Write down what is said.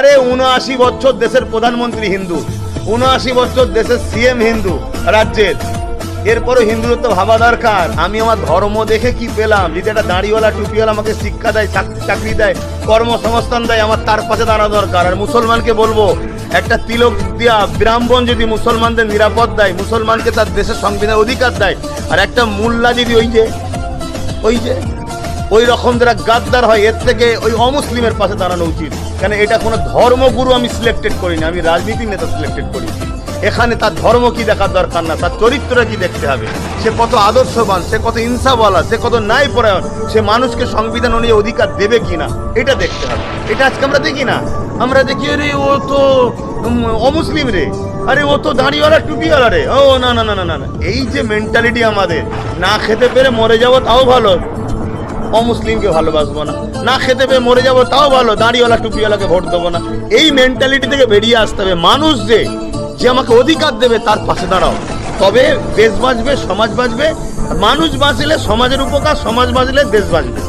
আরে ৭৯ বছর দেশের প্রধানমন্ত্রী হিন্দু, ৭৯ বছর দেশের সিএম হিন্দু রাজ্যের, এরপরও হিন্দুত্ব ভাবা দরকার। আমি আমার ধর্ম দেখে কি পেলাম? যদি একটা দাড়িওয়ালা টুপিওয়ালা আমাকে শিক্ষা দেয়, চাকরি দেয়, কর্মসংস্থান দেয়, আমার তার পাশে দাঁড়ানো দরকার। আর মুসলমানকে বলবো, একটা তিলক দিয়া ব্রাহ্মণ যদি মুসলমানদের নিরাপদ দেয়, মুসলমানকে তার দেশের সংবিধান অধিকার দেয়, আর একটা মোল্লা যদি ওই রকম যারা গাদ্দার হয়, এর থেকে ওই অমুসলিমের পাশে দাঁড়ানো উচিত। কেন এটা কোনো ধর্মগুরু আমি সিলেক্টেড করিনি, আমি রাজনীতির নেতা সিলেক্টেড করেছি। এখানে তার ধর্ম কি দেখার দরকার না, তার চরিত্রটা কি দেখতে হবে, সে কত আদর্শবান, সে কত ইনসাফওয়ালা, সে কত ন্যায়পরায়ণ, সে মানুষকে সংবিধান অনুযায়ী অধিকার দেবে কিনা এটা দেখতে হবে। এটা আজকে আমরা দেখি না, আমরা দেখি রে ও তো অমুসলিম রে, আরে ও তো দাড়িওয়ালা টুপিওয়ালা রে, ও না না না না না। এই যে মেন্টালিটি আমাদের, না খেতে পেরে মরে যাবো তাও ভালো, অমুসলিমকে ভালোবাসবো না, না খেতে পেয়ে মরে যাবো তাও ভালো, দাড়িওয়ালা টুপিওয়ালাকে ভোট দেবো না। এই মেন্টালিটি থেকে বেরিয়ে আসতে হবে। মানুষ যে আমাকে অধিকার দেবে তার পাশে দাঁড়াও, তবে দেশ বাঁচবে, সমাজ বাঁচবে। মানুষ বাঁচলে সমাজের উপকার, সমাজ বাঁচলে দেশ বাঁচবে।